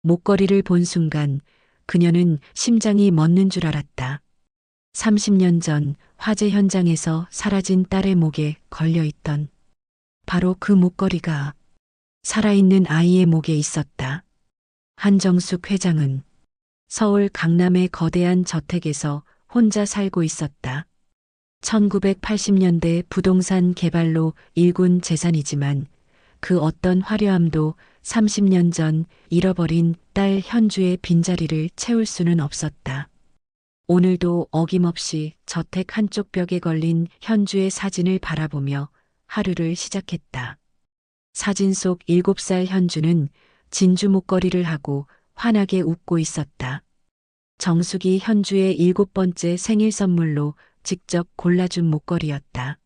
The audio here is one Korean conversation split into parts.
목걸이를 본 순간 그녀는 심장이 멎는 줄 알았다. 30년 전 화재 현장에서 사라진 딸의 목에 걸려 있던 바로 그 목걸이가 살아있는 아이의 목에 있었다. 한정숙 회장은 서울 강남의 거대한 저택에서 혼자 살고 있었다. 1980년대 부동산 개발로 일군 재산이지만 그 어떤 화려함도 30년 전 잃어버린 딸 현주의 빈자리를 채울 수는 없었다. 오늘도 어김없이 저택 한쪽 벽에 걸린 현주의 사진을 바라보며 하루를 시작했다. 사진 속 7살 현주는 진주 목걸이를 하고 환하게 웃고 있었다. 정숙이 현주의 7번째 생일 선물로 직접 골라준 목걸이였다.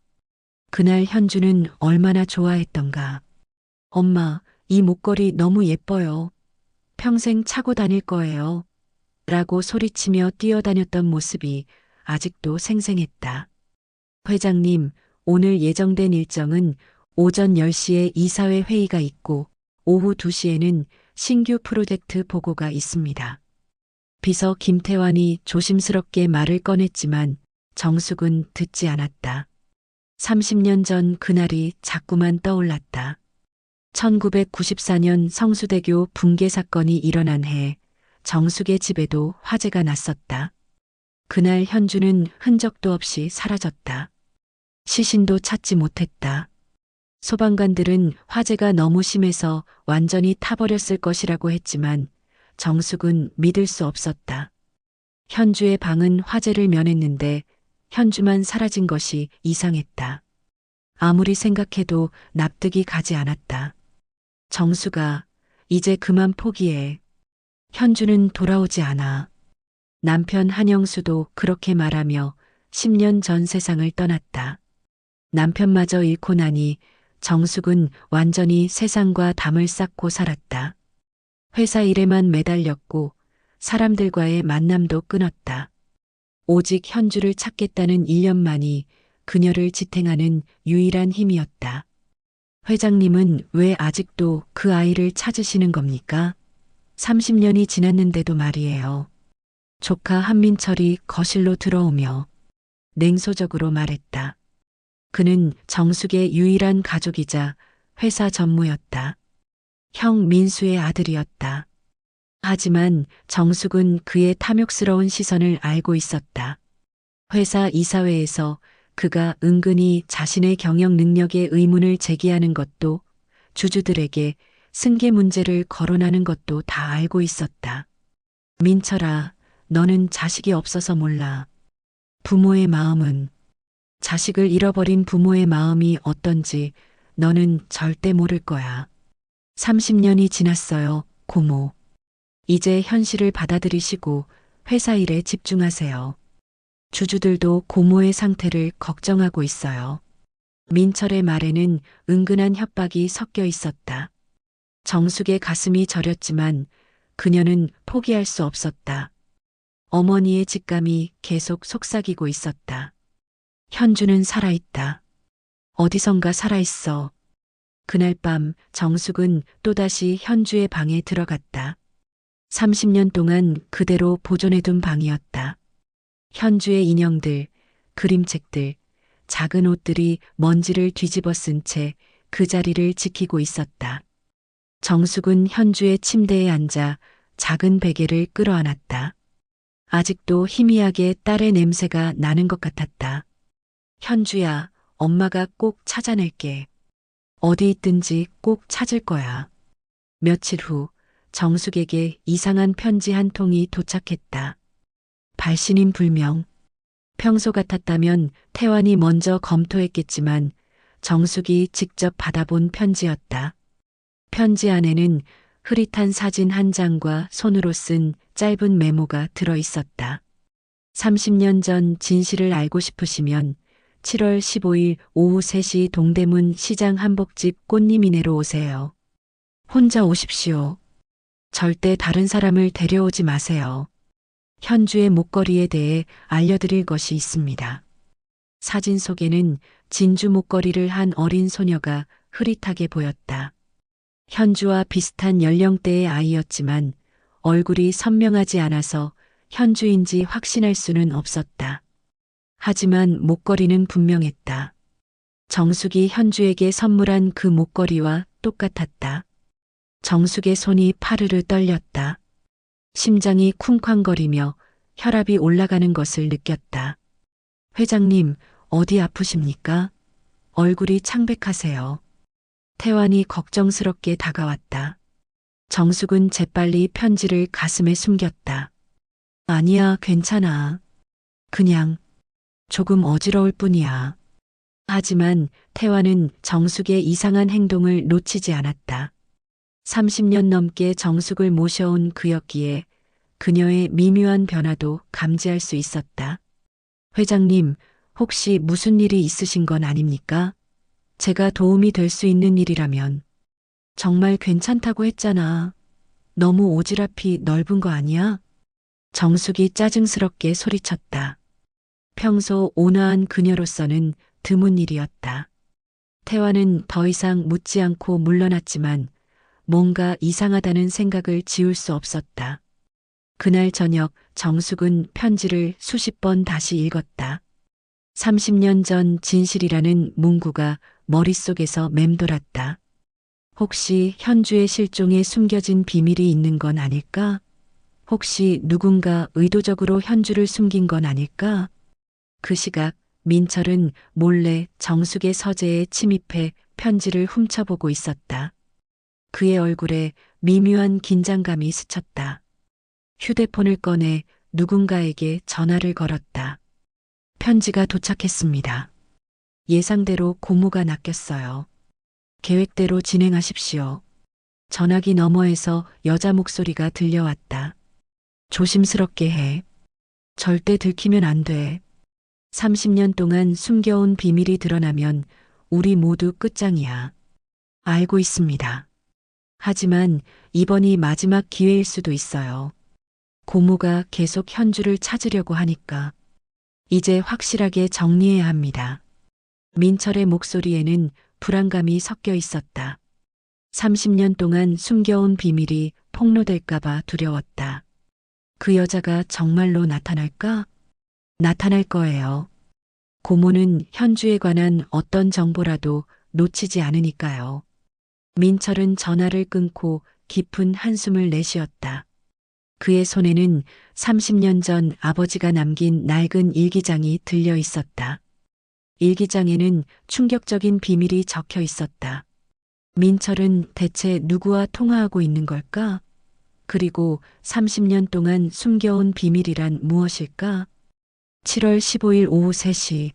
그날 현주는 얼마나 좋아했던가. 엄마, 이 목걸이 너무 예뻐요. 평생 차고 다닐 거예요. 라고 소리치며 뛰어다녔던 모습이 아직도 생생했다. 회장님, 오늘 예정된 일정은 오전 10시에 이사회 회의가 있고 오후 2시에는 신규 프로젝트 보고가 있습니다. 비서 김태환이 조심스럽게 말을 꺼냈지만 정숙은 듣지 않았다. 30년 전 그날이 자꾸만 떠올랐다. 1994년 성수대교 붕괴 사건이 일어난 해 정숙의 집에도 화재가 났었다. 그날 현주는 흔적도 없이 사라졌다. 시신도 찾지 못했다. 소방관들은 화재가 너무 심해서 완전히 타버렸을 것이라고 했지만 정숙은 믿을 수 없었다. 현주의 방은 화재를 면했는데 현주만 사라진 것이 이상했다. 아무리 생각해도 납득이 가지 않았다. 정수가 이제 그만 포기해. 현주는 돌아오지 않아. 남편 한영수도 그렇게 말하며 10년 전 세상을 떠났다. 남편마저 잃고 나니 정숙은 완전히 세상과 담을 쌓고 살았다. 회사 일에만 매달렸고 사람들과의 만남도 끊었다. 오직 현주를 찾겠다는 일념만이 그녀를 지탱하는 유일한 힘이었다. 회장님은 왜 아직도 그 아이를 찾으시는 겁니까? 30년이 지났는데도 말이에요. 조카 한민철이 거실로 들어오며 냉소적으로 말했다. 그는 정숙의 유일한 가족이자 회사 전무였다. 형 민수의 아들이었다. 하지만 정숙은 그의 탐욕스러운 시선을 알고 있었다. 회사 이사회에서 그가 은근히 자신의 경영 능력에 의문을 제기하는 것도 주주들에게 승계 문제를 거론하는 것도 다 알고 있었다. 민철아, 너는 자식이 없어서 몰라. 부모의 마음은, 자식을 잃어버린 부모의 마음이 어떤지 너는 절대 모를 거야. 30년이 지났어요, 고모. 이제 현실을 받아들이시고 회사 일에 집중하세요. 주주들도 고모의 상태를 걱정하고 있어요. 민철의 말에는 은근한 협박이 섞여 있었다. 정숙의 가슴이 저렸지만 그녀는 포기할 수 없었다. 어머니의 직감이 계속 속삭이고 있었다. 현주는 살아있다. 어디선가 살아있어. 그날 밤 정숙은 또다시 현주의 방에 들어갔다. 30년 동안 그대로 보존해둔 방이었다. 현주의 인형들, 그림책들, 작은 옷들이 먼지를 뒤집어 쓴 채 그 자리를 지키고 있었다. 정숙은 현주의 침대에 앉아 작은 베개를 끌어안았다. 아직도 희미하게 딸의 냄새가 나는 것 같았다. 현주야, 엄마가 꼭 찾아낼게. 어디 있든지 꼭 찾을 거야. 며칠 후 정숙에게 이상한 편지 한 통이 도착했다. 발신인 불명. 평소 같았다면 태환이 먼저 검토했겠지만 정숙이 직접 받아본 편지였다. 편지 안에는 흐릿한 사진 한 장과 손으로 쓴 짧은 메모가 들어 있었다. 30년 전 진실을 알고 싶으시면 7월 15일 오후 3시 동대문 시장 한복집 꽃님이네로 오세요. 혼자 오십시오. 절대 다른 사람을 데려오지 마세요. 현주의 목걸이에 대해 알려드릴 것이 있습니다. 사진 속에는 진주 목걸이를 한 어린 소녀가 흐릿하게 보였다. 현주와 비슷한 연령대의 아이였지만 얼굴이 선명하지 않아서 현주인지 확신할 수는 없었다. 하지만 목걸이는 분명했다. 정숙이 현주에게 선물한 그 목걸이와 똑같았다. 정숙의 손이 파르르 떨렸다. 심장이 쿵쾅거리며 혈압이 올라가는 것을 느꼈다. 회장님, 어디 아프십니까? 얼굴이 창백하세요. 태환이 걱정스럽게 다가왔다. 정숙은 재빨리 편지를 가슴에 숨겼다. 아니야, 괜찮아. 그냥 조금 어지러울 뿐이야. 하지만 태환은 정숙의 이상한 행동을 놓치지 않았다. 30년 넘게 정숙을 모셔온 그였기에 그녀의 미묘한 변화도 감지할 수 있었다. 회장님, 혹시 무슨 일이 있으신 건 아닙니까? 제가 도움이 될 수 있는 일이라면. 정말 괜찮다고 했잖아. 너무 오지랖이 넓은 거 아니야? 정숙이 짜증스럽게 소리쳤다. 평소 온화한 그녀로서는 드문 일이었다. 태환은 더 이상 묻지 않고 물러났지만 뭔가 이상하다는 생각을 지울 수 없었다. 그날 저녁 정숙은 편지를 수십 번 다시 읽었다. 30년 전 진실이라는 문구가 머릿속에서 맴돌았다. 혹시 현주의 실종에 숨겨진 비밀이 있는 건 아닐까? 혹시 누군가 의도적으로 현주를 숨긴 건 아닐까? 그 시각 민철은 몰래 정숙의 서재에 침입해 편지를 훔쳐보고 있었다. 그의 얼굴에 미묘한 긴장감이 스쳤다. 휴대폰을 꺼내 누군가에게 전화를 걸었다. 편지가 도착했습니다. 예상대로 고무가 낚였어요. 계획대로 진행하십시오. 전화기 너머에서 여자 목소리가 들려왔다. 조심스럽게 해. 절대 들키면 안 돼. 30년 동안 숨겨온 비밀이 드러나면 우리 모두 끝장이야. 알고 있습니다. 하지만 이번이 마지막 기회일 수도 있어요. 고모가 계속 현주를 찾으려고 하니까 이제 확실하게 정리해야 합니다. 민철의 목소리에는 불안감이 섞여 있었다. 30년 동안 숨겨온 비밀이 폭로될까봐 두려웠다. 그 여자가 정말로 나타날까? 나타날 거예요. 고모는 현주에 관한 어떤 정보라도 놓치지 않으니까요. 민철은 전화를 끊고 깊은 한숨을 내쉬었다. 그의 손에는 30년 전 아버지가 남긴 낡은 일기장이 들려 있었다. 일기장에는 충격적인 비밀이 적혀 있었다. 민철은 대체 누구와 통화하고 있는 걸까? 그리고 30년 동안 숨겨온 비밀이란 무엇일까? 7월 15일 오후 3시.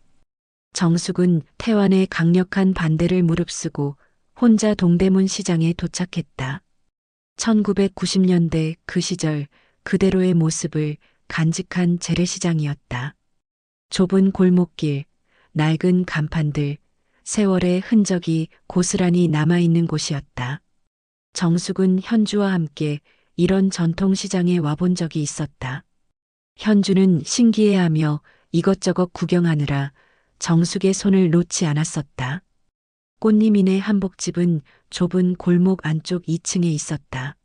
정숙은 태환의 강력한 반대를 무릅쓰고 혼자 동대문 시장에 도착했다. 1990년대 그 시절 그대로의 모습을 간직한 재래시장이었다. 좁은 골목길, 낡은 간판들, 세월의 흔적이 고스란히 남아있는 곳이었다. 정숙은 현주와 함께 이런 전통시장에 와본 적이 있었다. 현주는 신기해하며 이것저것 구경하느라 정숙의 손을 놓지 않았었다. 꽃님이네 한복집은 좁은 골목 안쪽 2층에 있었다.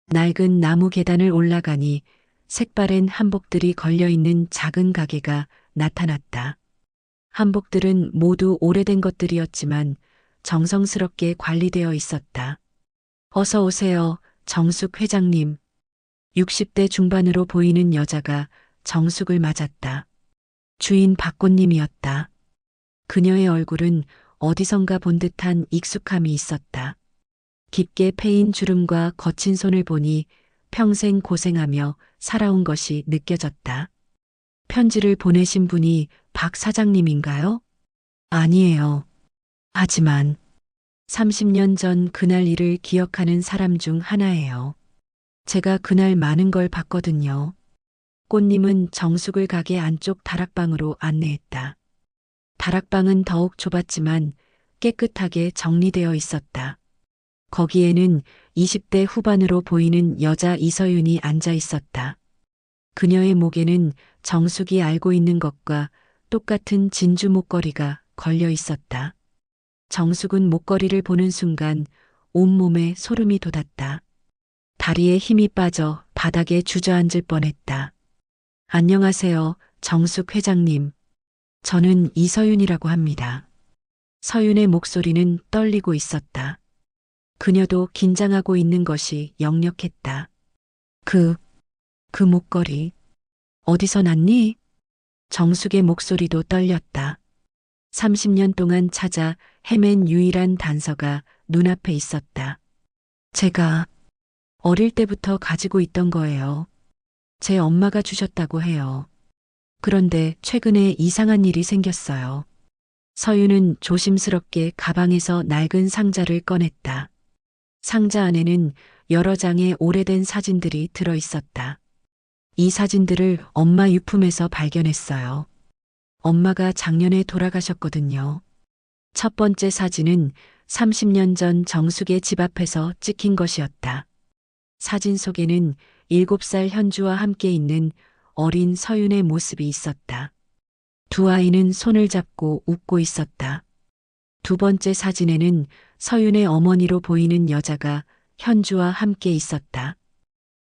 낡은 나무 계단을 올라가니 색바랜 한복들이 걸려있는 작은 가게가 나타났다. 한복들은 모두 오래된 것들이었지만 정성스럽게 관리되어 있었다. 어서 오세요, 정숙 회장님. 60대 중반으로 보이는 여자가 정숙을 맞았다. 주인 박꽃님이었다. 그녀의 얼굴은 어디선가 본 듯한 익숙함이 있었다. 깊게 패인 주름과 거친 손을 보니 평생 고생하며 살아온 것이 느껴졌다. 편지를 보내신 분이 박 사장님인가요? 아니에요. 하지만 30년 전 그날 일을 기억하는 사람 중 하나예요. 제가 그날 많은 걸 봤거든요. 꽃님은 정숙을 가게 안쪽 다락방으로 안내했다. 다락방은 더욱 좁았지만 깨끗하게 정리되어 있었다. 거기에는 20대 후반으로 보이는 여자 이서윤이 앉아 있었다. 그녀의 목에는 정숙이 알고 있는 것과 똑같은 진주 목걸이가 걸려 있었다. 정숙은 목걸이를 보는 순간 온몸에 소름이 돋았다. 다리에 힘이 빠져 바닥에 주저앉을 뻔했다. 안녕하세요, 정숙 회장님. 저는 이서윤이라고 합니다. 서윤의 목소리는 떨리고 있었다. 그녀도 긴장하고 있는 것이 역력했다. 그 목걸이. 어디서 났니? 정숙의 목소리도 떨렸다. 30년 동안 찾아 헤맨 유일한 단서가 눈앞에 있었다. 제가 어릴 때부터 가지고 있던 거예요. 제 엄마가 주셨다고 해요. 그런데 최근에 이상한 일이 생겼어요. 서윤은 조심스럽게 가방에서 낡은 상자를 꺼냈다. 상자 안에는 여러 장의 오래된 사진들이 들어 있었다. 이 사진들을 엄마 유품에서 발견했어요. 엄마가 작년에 돌아가셨거든요. 첫 번째 사진은 30년 전 정숙의 집 앞에서 찍힌 것이었다. 사진 속에는 7살 현주와 함께 있는 어린 서윤의 모습이 있었다. 두 아이는 손을 잡고 웃고 있었다. 두 번째 사진에는 서윤의 어머니로 보이는 여자가 현주와 함께 있었다.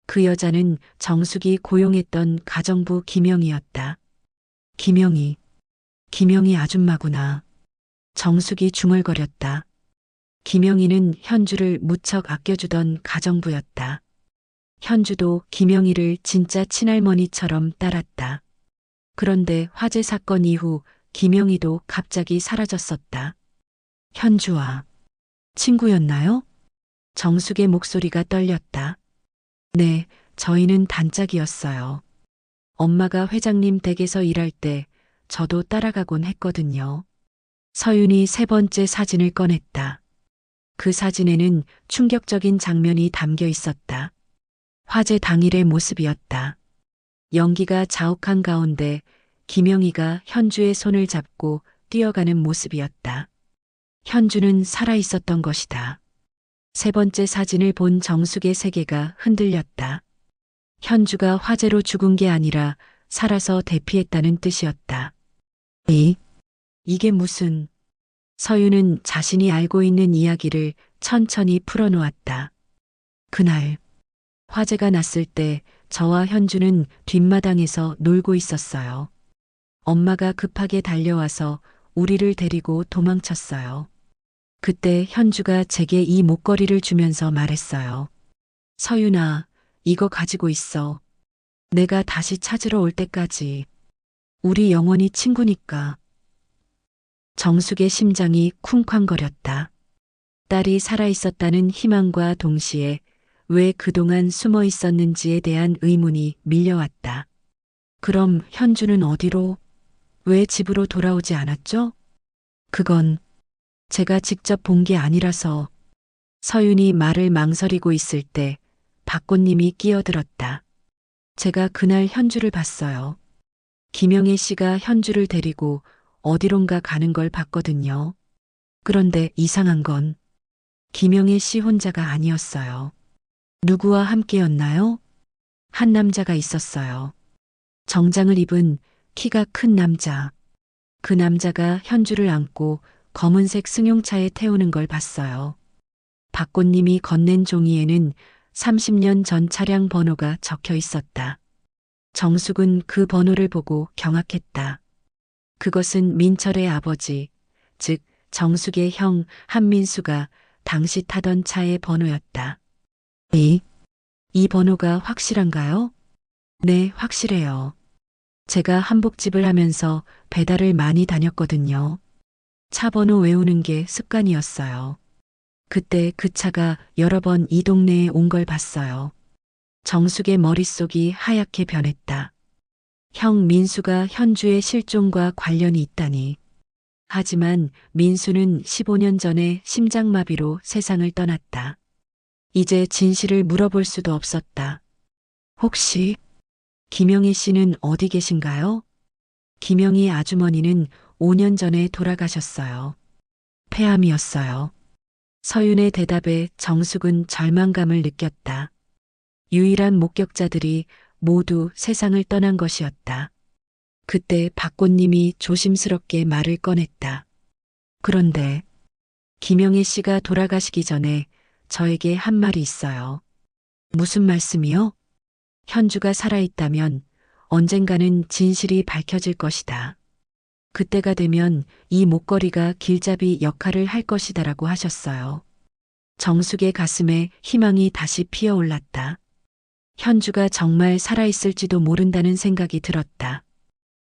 그 여자는 정숙이 고용했던 가정부 김영이었다. 김영이 아줌마구나. 정숙이 중얼거렸다. 김영이는 현주를 무척 아껴주던 가정부였다. 현주도 김영이를 진짜 친할머니처럼 따랐다. 그런데 화재 사건 이후 김영이도 갑자기 사라졌었다. 현주와 친구였나요? 정숙의 목소리가 떨렸다. 네, 저희는 단짝이었어요. 엄마가 회장님 댁에서 일할 때 저도 따라가곤 했거든요. 서윤이 세 번째 사진을 꺼냈다. 그 사진에는 충격적인 장면이 담겨 있었다. 화재 당일의 모습이었다. 연기가 자욱한 가운데 김영희가 현주의 손을 잡고 뛰어가는 모습이었다. 현주는 살아 있었던 것이다. 세 번째 사진을 본 정숙의 세계가 흔들렸다. 현주가 화재로 죽은 게 아니라 살아서 대피했다는 뜻이었다. 이게 무슨... 서윤은 자신이 알고 있는 이야기를 천천히 풀어놓았다. 그날 화재가 났을 때 저와 현주는 뒷마당에서 놀고 있었어요. 엄마가 급하게 달려와서 우리를 데리고 도망쳤어요. 그때 현주가 제게 이 목걸이를 주면서 말했어요. 서윤아, 이거 가지고 있어. 내가 다시 찾으러 올 때까지. 우리 영원히 친구니까. 정숙의 심장이 쿵쾅거렸다. 딸이 살아있었다는 희망과 동시에 왜 그동안 숨어 있었는지에 대한 의문이 밀려왔다. 그럼 현주는 어디로, 왜 집으로 돌아오지 않았죠? 그건 제가 직접 본 게 아니라서. 서윤이 말을 망설이고 있을 때 박꽃님이 끼어들었다. 제가 그날 현주를 봤어요. 김영애 씨가 현주를 데리고 어디론가 가는 걸 봤거든요. 그런데 이상한 건 김영애 씨 혼자가 아니었어요. 누구와 함께였나요? 한 남자가 있었어요. 정장을 입은 키가 큰 남자. 그 남자가 현주를 안고 검은색 승용차에 태우는 걸 봤어요. 박꽃님이 건넨 종이에는 30년 전 차량 번호가 적혀 있었다. 정숙은 그 번호를 보고 경악했다. 그것은 민철의 아버지, 즉 정숙의 형 한민수가 당시 타던 차의 번호였다. 이 번호가 확실한가요? 네, 확실해요. 제가 한복집을 하면서 배달을 많이 다녔거든요. 차 번호 외우는 게 습관이었어요. 그때 그 차가 여러 번 이 동네에 온 걸 봤어요. 정숙의 머릿속이 하얗게 변했다. 형 민수가 현주의 실종과 관련이 있다니. 하지만 민수는 15년 전에 심장마비로 세상을 떠났다. 이제 진실을 물어볼 수도 없었다. 혹시 김영희 씨는 어디 계신가요? 김영희 아주머니는 5년 전에 돌아가셨어요. 폐암이었어요. 서윤의 대답에 정숙은 절망감을 느꼈다. 유일한 목격자들이 모두 세상을 떠난 것이었다. 그때 박꽃님이 조심스럽게 말을 꺼냈다. 그런데 김영애 씨가 돌아가시기 전에 저에게 한 말이 있어요. 무슨 말씀이요? 현주가 살아있다면 언젠가는 진실이 밝혀질 것이다. 그때가 되면 이 목걸이가 길잡이 역할을 할 것이다라고 하셨어요. 정숙의 가슴에 희망이 다시 피어올랐다. 현주가 정말 살아있을지도 모른다는 생각이 들었다.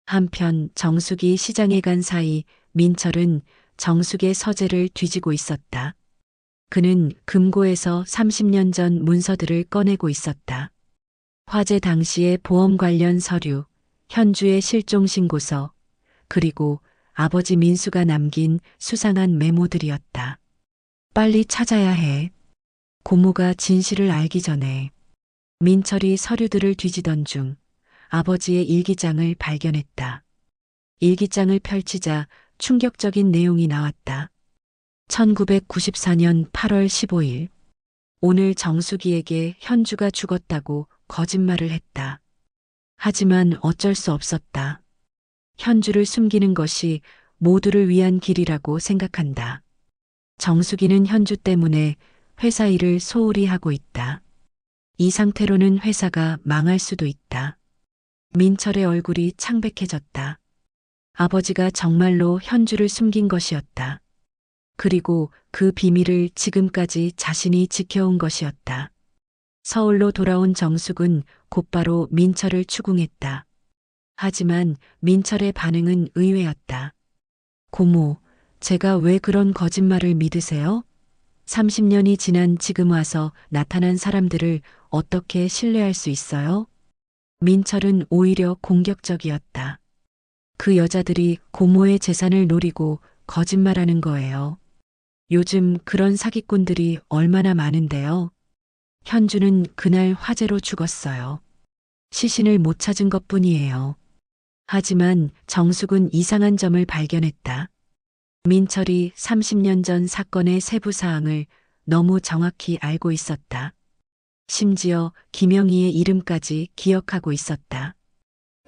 한편 정숙이 시장에 간 사이 민철은 정숙의 서재를 뒤지고 있었다. 그는 금고에서 30년 전 문서들을 꺼내고 있었다. 화재 당시의 보험 관련 서류, 현주의 실종 신고서, 그리고 아버지 민수가 남긴 수상한 메모들이었다. 빨리 찾아야 해. 고모가 진실을 알기 전에. 민철이 서류들을 뒤지던 중 아버지의 일기장을 발견했다. 일기장을 펼치자 충격적인 내용이 나왔다. 1994년 8월 15일. 오늘 정숙이에게 현주가 죽었다고 거짓말을 했다. 하지만 어쩔 수 없었다. 현주를 숨기는 것이 모두를 위한 길이라고 생각한다. 정숙이는 현주 때문에 회사 일을 소홀히 하고 있다. 이 상태로는 회사가 망할 수도 있다. 민철의 얼굴이 창백해졌다. 아버지가 정말로 현주를 숨긴 것이었다. 그리고 그 비밀을 지금까지 자신이 지켜온 것이었다. 서울로 돌아온 정숙은 곧바로 민철을 추궁했다. 하지만 민철의 반응은 의외였다. 고모, 제가 왜 그런 거짓말을 믿으세요? 30년이 지난 지금 와서 나타난 사람들을 어떻게 신뢰할 수 있어요? 민철은 오히려 공격적이었다. 그 여자들이 고모의 재산을 노리고 거짓말하는 거예요. 요즘 그런 사기꾼들이 얼마나 많은데요. 현주는 그날 화재로 죽었어요. 시신을 못 찾은 것뿐이에요. 하지만 정숙은 이상한 점을 발견했다. 민철이 30년 전 사건의 세부 사항을 너무 정확히 알고 있었다. 심지어 김영희의 이름까지 기억하고 있었다.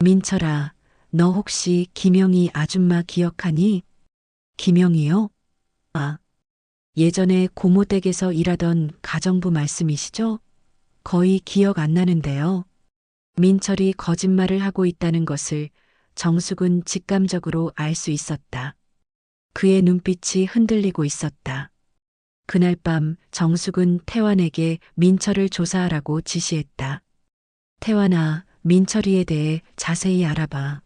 민철아, 너 혹시 김영희 아줌마 기억하니? 김영희요? 아, 예전에 고모 댁에서 일하던 가정부 말씀이시죠? 거의 기억 안 나는데요. 민철이 거짓말을 하고 있다는 것을 정숙은 직감적으로 알 수 있었다. 그의 눈빛이 흔들리고 있었다. 그날 밤 정숙은 태환에게 민철을 조사하라고 지시했다. 태환아, 민철이에 대해 자세히 알아봐.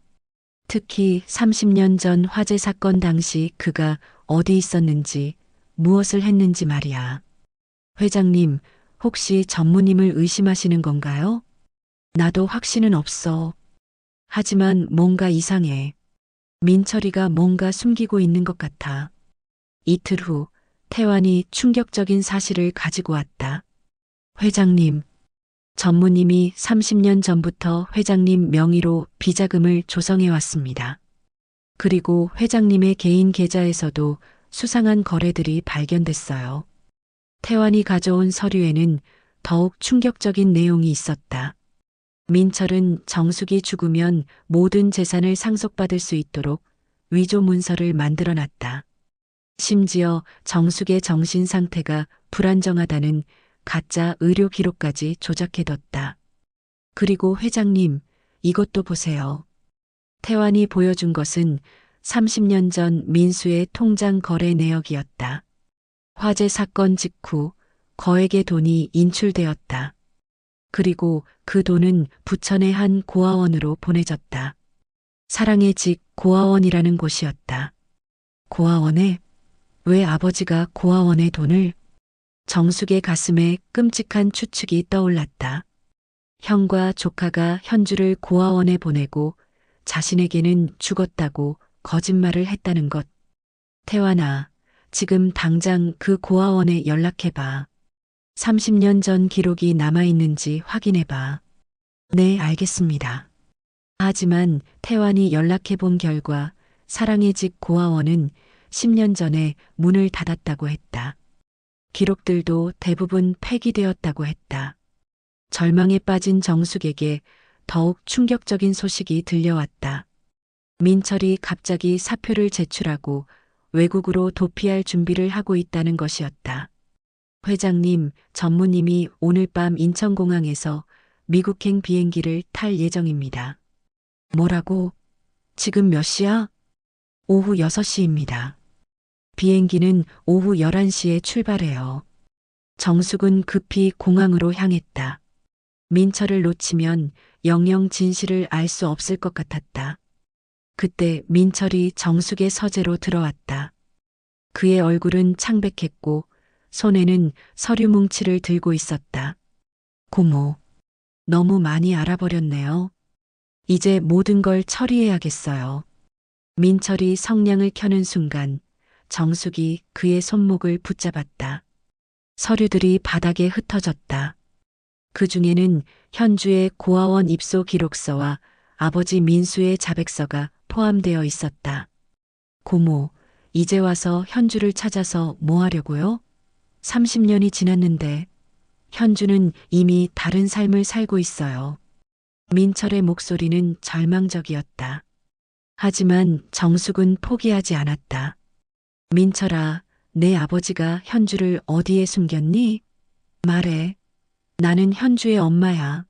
특히 30년 전 화재 사건 당시 그가 어디 있었는지, 무엇을 했는지 말이야. 회장님, 혹시 전무님을 의심하시는 건가요? 나도 확신은 없어. 하지만 뭔가 이상해. 민철이가 뭔가 숨기고 있는 것 같아. 이틀 후, 태환이 충격적인 사실을 가지고 왔다. 회장님, 전무님이 30년 전부터 회장님 명의로 비자금을 조성해 왔습니다. 그리고 회장님의 개인 계좌에서도 수상한 거래들이 발견됐어요. 태환이 가져온 서류에는 더욱 충격적인 내용이 있었다. 민철은 정숙이 죽으면 모든 재산을 상속받을 수 있도록 위조 문서를 만들어 놨다. 심지어 정숙의 정신 상태가 불안정하다는 가짜 의료 기록까지 조작해뒀다. 그리고 회장님, 이것도 보세요. 태환이 보여준 것은 30년 전 민수의 통장 거래 내역이었다. 화재 사건 직후 거액의 돈이 인출되었다. 그리고 그 돈은 부천의 한 고아원으로 보내졌다. 사랑의 집 고아원이라는 곳이었다. 고아원에? 왜 아버지가 고아원에 돈을? 정숙의 가슴에 끔찍한 추측이 떠올랐다. 형과 조카가 현주를 고아원에 보내고 자신에게는 죽었다고 거짓말을 했다는 것. 태환아, 지금 당장 그 고아원에 연락해봐. 30년 전 기록이 남아있는지 확인해봐. 네, 알겠습니다. 하지만 태환이 연락해본 결과 사랑의 집 고아원은 10년 전에 문을 닫았다고 했다. 기록들도 대부분 폐기되었다고 했다. 절망에 빠진 정숙에게 더욱 충격적인 소식이 들려왔다. 민철이 갑자기 사표를 제출하고 외국으로 도피할 준비를 하고 있다는 것이었다. 회장님, 전무님이 오늘 밤 인천공항에서 미국행 비행기를 탈 예정입니다. 뭐라고? 지금 몇 시야? 오후 6시입니다. 비행기는 오후 11시에 출발해요. 정숙은 급히 공항으로 향했다. 민철을 놓치면 영영 진실을 알 수 없을 것 같았다. 그때 민철이 정숙의 서재로 들어왔다. 그의 얼굴은 창백했고 손에는 서류 뭉치를 들고 있었다. 고모, 너무 많이 알아버렸네요. 이제 모든 걸 처리해야겠어요. 민철이 성냥을 켜는 순간 정숙이 그의 손목을 붙잡았다. 서류들이 바닥에 흩어졌다. 그 중에는 현주의 고아원 입소 기록서와 아버지 민수의 자백서가 포함되어 있었다. 고모, 이제 와서 현주를 찾아서 뭐 하려고요? 30년이 지났는데 현주는 이미 다른 삶을 살고 있어요. 민철의 목소리는 절망적이었다. 하지만 정숙은 포기하지 않았다. 민철아, 내 아버지가 현주를 어디에 숨겼니? 말해. 나는 현주의 엄마야.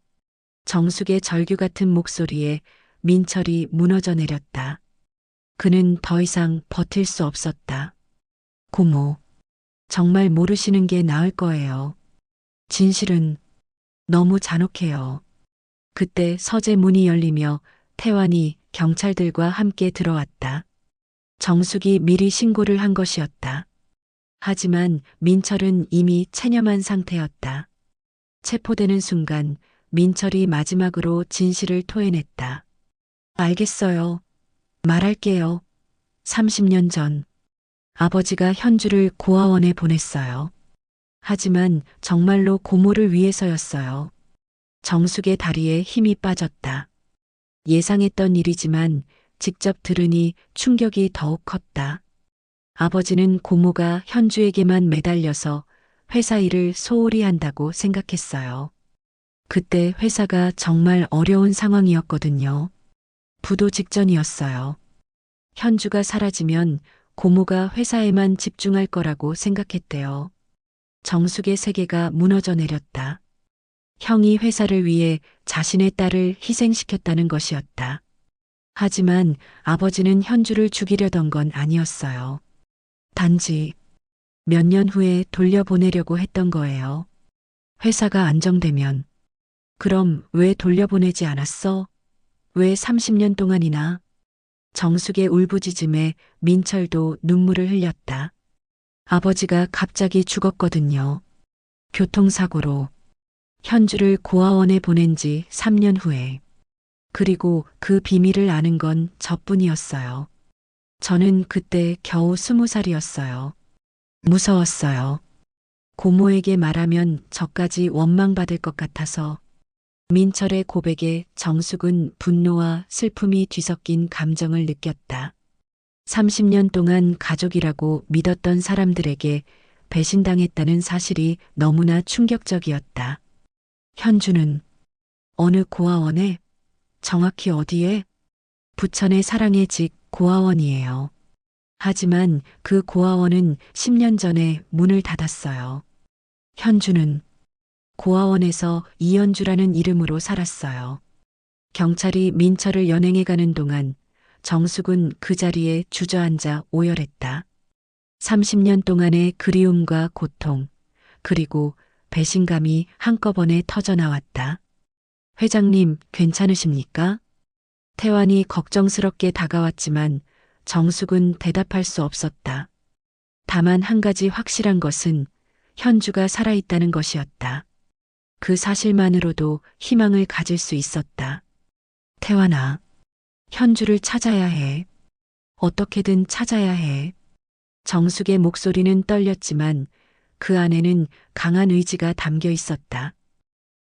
정숙의 절규 같은 목소리에 민철이 무너져 내렸다. 그는 더 이상 버틸 수 없었다. 고모, 정말 모르시는 게 나을 거예요. 진실은 너무 잔혹해요. 그때 서재 문이 열리며 태환이 경찰들과 함께 들어왔다. 정숙이 미리 신고를 한 것이었다. 하지만 민철은 이미 체념한 상태였다. 체포되는 순간 민철이 마지막으로 진실을 토해냈다. 알겠어요. 말할게요. 30년 전 아버지가 현주를 고아원에 보냈어요. 하지만 정말로 고모를 위해서였어요. 정숙의 다리에 힘이 빠졌다. 예상했던 일이지만 직접 들으니 충격이 더욱 컸다. 아버지는 고모가 현주에게만 매달려서 회사 일을 소홀히 한다고 생각했어요. 그때 회사가 정말 어려운 상황이었거든요. 부도 직전이었어요. 현주가 사라지면 고모가 회사에만 집중할 거라고 생각했대요. 정숙의 세계가 무너져 내렸다. 형이 회사를 위해 자신의 딸을 희생시켰다는 것이었다. 하지만 아버지는 현주를 죽이려던 건 아니었어요. 단지 몇 년 후에 돌려보내려고 했던 거예요. 회사가 안정되면. 그럼 왜 돌려보내지 않았어? 왜 30년 동안이나? 정숙의 울부짖음에 민철도 눈물을 흘렸다. 아버지가 갑자기 죽었거든요. 교통사고로. 현주를 고아원에 보낸 지 3년 후에. 그리고 그 비밀을 아는 건 저뿐이었어요. 저는 그때 겨우 20살이었어요. 무서웠어요. 고모에게 말하면 저까지 원망받을 것 같아서. 민철의 고백에 정숙은 분노와 슬픔이 뒤섞인 감정을 느꼈다. 30년 동안 가족이라고 믿었던 사람들에게 배신당했다는 사실이 너무나 충격적이었다. 현주는 어느 고아원에? 정확히 어디에? 부천의 사랑의 집 고아원이에요. 하지만 그 고아원은 10년 전에 문을 닫았어요. 현주는 고아원에서 이현주라는 이름으로 살았어요. 경찰이 민철을 연행해 가는 동안 정숙은 그 자리에 주저앉아 오열했다. 30년 동안의 그리움과 고통, 그리고 배신감이 한꺼번에 터져나왔다. 회장님, 괜찮으십니까? 태환이 걱정스럽게 다가왔지만 정숙은 대답할 수 없었다. 다만 한 가지 확실한 것은 현주가 살아있다는 것이었다. 그 사실만으로도 희망을 가질 수 있었다. 태환아, 현주를 찾아야 해. 어떻게든 찾아야 해. 정숙의 목소리는 떨렸지만 그 안에는 강한 의지가 담겨 있었다.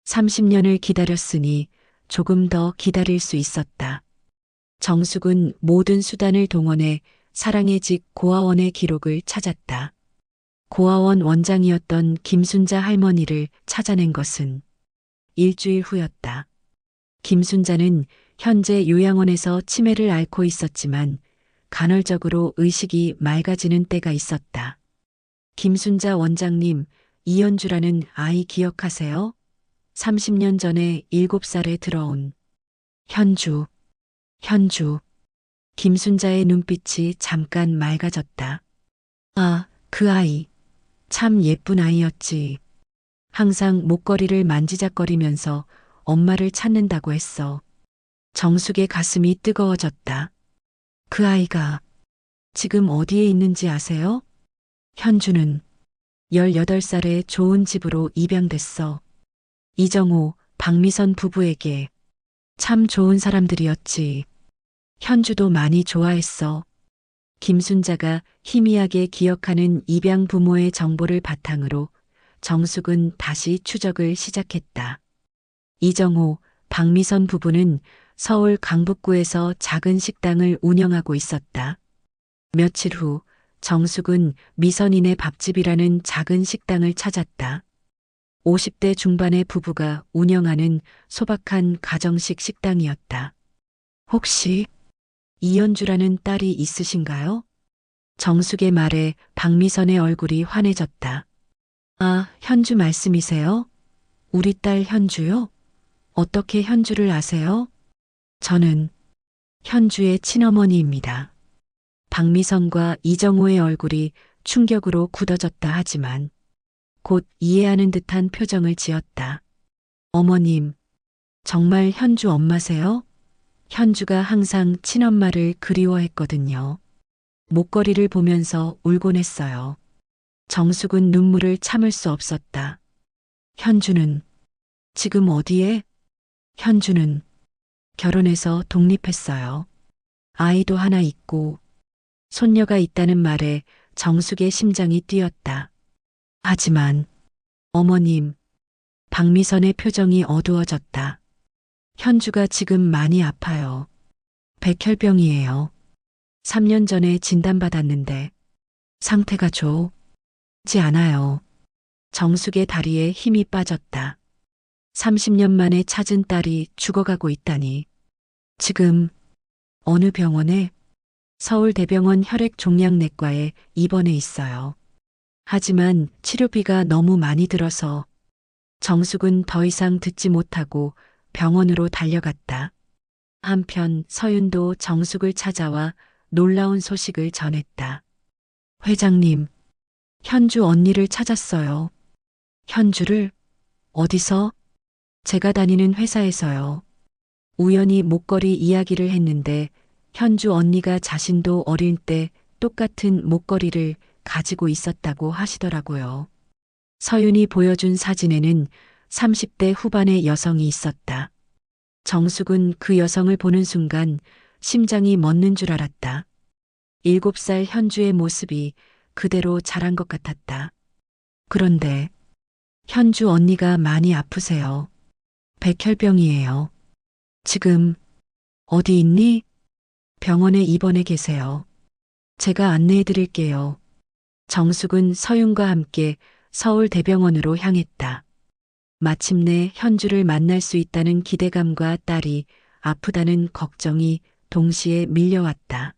30년을 기다렸으니 조금 더 기다릴 수 있었다. 정숙은 모든 수단을 동원해 사랑의 집 고아원의 기록을 찾았다. 고아원 원장이었던 김순자 할머니를 찾아낸 것은 일주일 후였다. 김순자는 현재 요양원에서 치매를 앓고 있었지만 간헐적으로 의식이 맑아지는 때가 있었다. 김순자 원장님, 이현주라는 아이 기억하세요? 30년 전에 7살에 들어온 현주. 김순자의 눈빛이 잠깐 맑아졌다. 아, 그 아이. 참 예쁜 아이였지. 항상 목걸이를 만지작거리면서 엄마를 찾는다고 했어. 정숙의 가슴이 뜨거워졌다. 그 아이가 지금 어디에 있는지 아세요? 현주는 18살에 좋은 집으로 입양됐어. 이정호, 박미선 부부에게. 참 좋은 사람들이었지. 현주도 많이 좋아했어. 김순자가 희미하게 기억하는 입양 부모의 정보를 바탕으로 정숙은 다시 추적을 시작했다. 이정호, 박미선 부부는 서울 강북구에서 작은 식당을 운영하고 있었다. 며칠 후 정숙은 미선인의 밥집이라는 작은 식당을 찾았다. 50대 중반의 부부가 운영하는 소박한 가정식 식당이었다. 혹시 이연주라는 딸이 있으신가요? 정숙의 말에 박미선의 얼굴이 환해졌다. 아, 현주 말씀이세요? 우리 딸 현주요? 어떻게 현주를 아세요? 저는 현주의 친어머니입니다. 박미선과 이정호의 얼굴이 충격으로 굳어졌다 하지만 곧 이해하는 듯한 표정을 지었다. 어머님, 정말 현주 엄마세요? 현주가 항상 친엄마를 그리워했거든요. 목걸이를 보면서 울곤 했어요. 정숙은 눈물을 참을 수 없었다. 현주는 지금 어디에? 현주는 결혼해서 독립했어요. 아이도 하나 있고 손녀가 있다는 말에 정숙의 심장이 뛰었다. 하지만 어머님, 박미선의 표정이 어두워졌다. 현주가 지금 많이 아파요. 백혈병이에요. 3년 전에 진단받았는데 상태가 좋지 않아요. 정숙의 다리에 힘이 빠졌다. 30년 만에 찾은 딸이 죽어가고 있다니. 지금 어느 병원에? 서울대병원 혈액종양내과에 입원해 있어요. 하지만 치료비가 너무 많이 들어서 정숙은 더 이상 듣지 못하고 병원으로 달려갔다. 한편 서윤도 정숙을 찾아와 놀라운 소식을 전했다. 회장님, 현주 언니를 찾았어요. 현주를? 어디서? 제가 다니는 회사에서요. 우연히 목걸이 이야기를 했는데 현주 언니가 자신도 어릴 때 똑같은 목걸이를 가지고 있었다고 하시더라고요. 서윤이 보여준 사진에는 30대 후반의 여성이 있었다. 정숙은 그 여성을 보는 순간 심장이 멎는 줄 알았다. 7살 현주의 모습이 그대로 자란 것 같았다. 그런데 현주 언니가 많이 아프세요. 백혈병이에요. 지금 어디 있니? 병원에 입원해 계세요. 제가 안내해 드릴게요. 정숙은 서윤과 함께 서울대병원으로 향했다. 마침내 현주를 만날 수 있다는 기대감과 딸이 아프다는 걱정이 동시에 밀려왔다.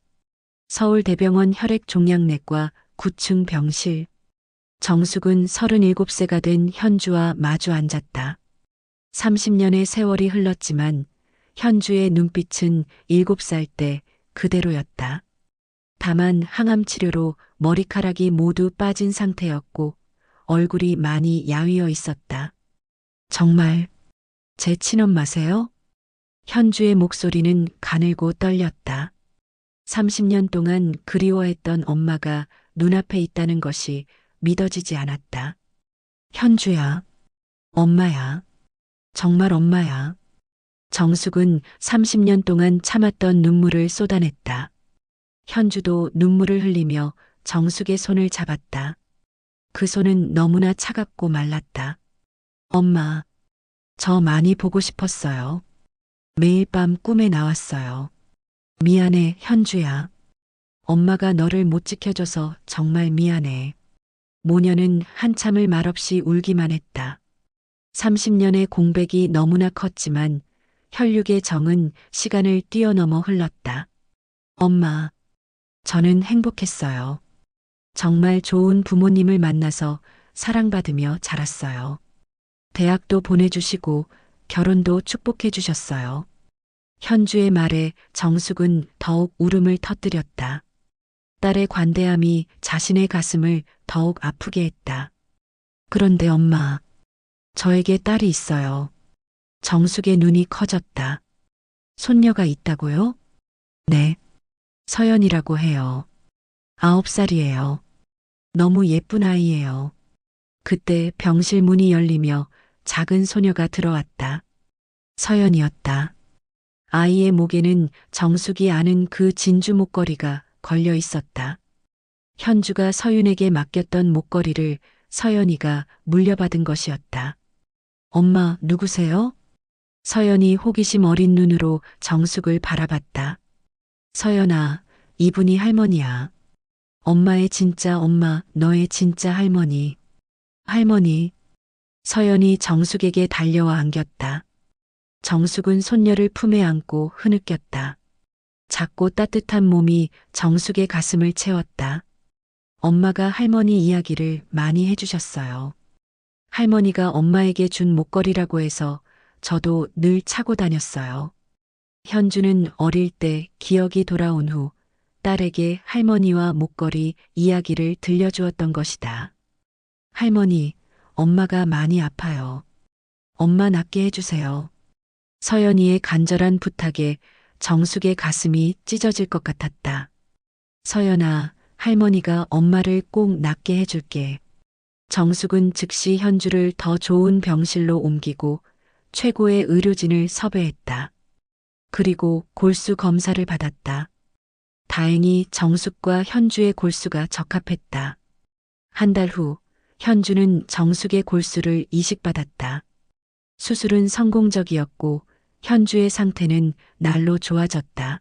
서울대병원 혈액종양내과 9층 병실. 정숙은 37세가 된 현주와 마주 앉았다. 30년의 세월이 흘렀지만 현주의 눈빛은 7살 때 그대로였다. 다만 항암 치료로 머리카락이 모두 빠진 상태였고 얼굴이 많이 야위어 있었다. 정말 제 친엄마세요? 현주의 목소리는 가늘고 떨렸다. 30년 동안 그리워했던 엄마가 눈앞에 있다는 것이 믿어지지 않았다. 현주야, 엄마야, 정말 엄마야. 정숙은 30년 동안 참았던 눈물을 쏟아냈다. 현주도 눈물을 흘리며 정숙의 손을 잡았다. 그 손은 너무나 차갑고 말랐다. 엄마, 저 많이 보고 싶었어요. 매일 밤 꿈에 나왔어요. 미안해, 현주야. 엄마가 너를 못 지켜줘서 정말 미안해. 모녀는 한참을 말없이 울기만 했다. 30년의 공백이 너무나 컸지만 혈육의 정은 시간을 뛰어넘어 흘렀다. 엄마, 저는 행복했어요. 정말 좋은 부모님을 만나서 사랑받으며 자랐어요. 대학도 보내주시고 결혼도 축복해 주셨어요. 현주의 말에 정숙은 더욱 울음을 터뜨렸다. 딸의 관대함이 자신의 가슴을 더욱 아프게 했다. 그런데 엄마, 저에게 딸이 있어요. 정숙의 눈이 커졌다. 손녀가 있다고요? 네. 서연이라고 해요. 9살이에요. 너무 예쁜 아이예요. 그때 병실 문이 열리며 작은 소녀가 들어왔다. 서연이었다. 아이의 목에는 정숙이 아는 그 진주 목걸이가 걸려 있었다. 현주가 서윤에게 맡겼던 목걸이를 서연이가 물려받은 것이었다. 엄마, 누구세요? 서연이 호기심 어린 눈으로 정숙을 바라봤다. 서연아, 이분이 할머니야. 엄마의 진짜 엄마, 너의 진짜 할머니. 할머니. 서연이 정숙에게 달려와 안겼다. 정숙은 손녀를 품에 안고 흐느꼈다. 작고 따뜻한 몸이 정숙의 가슴을 채웠다. 엄마가 할머니 이야기를 많이 해주셨어요. 할머니가 엄마에게 준 목걸이라고 해서 저도 늘 차고 다녔어요. 현주는 어릴 때 기억이 돌아온 후 딸에게 할머니와 목걸이 이야기를 들려주었던 것이다. 할머니, 엄마가 많이 아파요. 엄마 낫게 해주세요. 서연이의 간절한 부탁에 정숙의 가슴이 찢어질 것 같았다. 서연아, 할머니가 엄마를 꼭 낫게 해줄게. 정숙은 즉시 현주를 더 좋은 병실로 옮기고 최고의 의료진을 섭외했다. 그리고 골수 검사를 받았다. 다행히 정숙과 현주의 골수가 적합했다. 한 달 후 현주는 정숙의 골수를 이식받았다. 수술은 성공적이었고 현주의 상태는 날로 좋아졌다.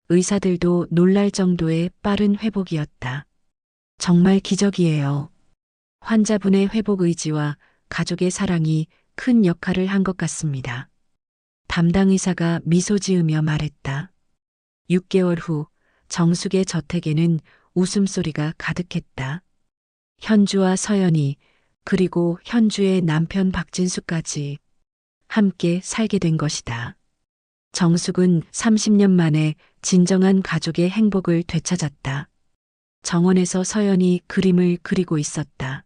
의사들도 놀랄 정도의 빠른 회복이었다. 정말 기적이에요. 환자분의 회복 의지와 가족의 사랑이 큰 역할을 한 것 같습니다. 담당 의사가 미소 지으며 말했다. 6개월 후 정숙의 저택에는 웃음소리가 가득했다. 현주와 서연이 그리고 현주의 남편 박진수까지 함께 살게 된 것이다. 정숙은 30년 만에 진정한 가족의 행복을 되찾았다. 정원에서 서연이 그림을 그리고 있었다.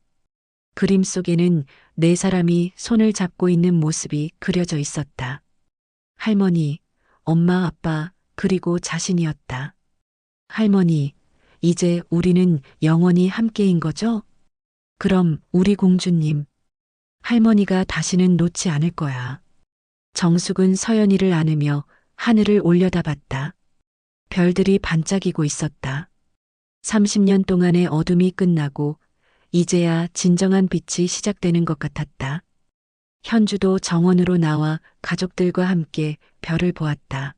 그림 속에는 네 사람이 손을 잡고 있는 모습이 그려져 있었다. 할머니, 엄마, 아빠, 그리고 자신이었다. 할머니, 이제 우리는 영원히 함께인 거죠? 그럼 우리 공주님, 할머니가 다시는 놓지 않을 거야. 정숙은 서연이를 안으며 하늘을 올려다봤다. 별들이 반짝이고 있었다. 30년 동안의 어둠이 끝나고 이제야 진정한 빛이 시작되는 것 같았다. 현주도 정원으로 나와 가족들과 함께 별을 보았다.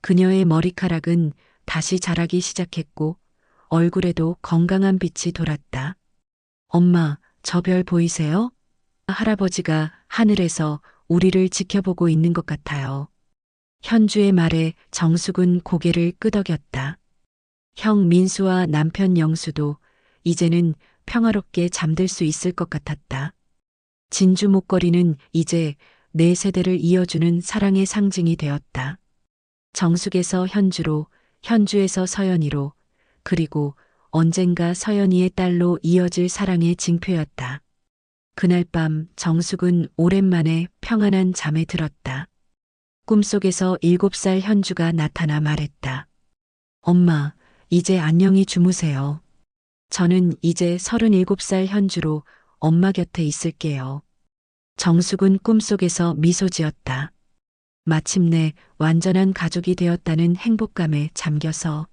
그녀의 머리카락은 다시 자라기 시작했고 얼굴에도 건강한 빛이 돌았다. 엄마, 저 별 보이세요? 할아버지가 하늘에서 우리를 지켜보고 있는 것 같아요. 현주의 말에 정숙은 고개를 끄덕였다. 형 민수와 남편 영수도 이제는 평화롭게 잠들 수 있을 것 같았다. 진주 목걸이는 이제 네 세대를 이어주는 사랑의 상징이 되었다. 정숙에서 현주로, 현주에서 서연이로, 그리고 언젠가 서연이의 딸로 이어질 사랑의 징표였다. 그날 밤 정숙은 오랜만에 평안한 잠에 들었다. 꿈속에서 7살 현주가 나타나 말했다. 엄마, 이제 안녕히 주무세요. 저는 이제 37살 현주로 엄마 곁에 있을게요. 정숙은 꿈속에서 미소 지었다. 마침내 완전한 가족이 되었다는 행복감에 잠겨서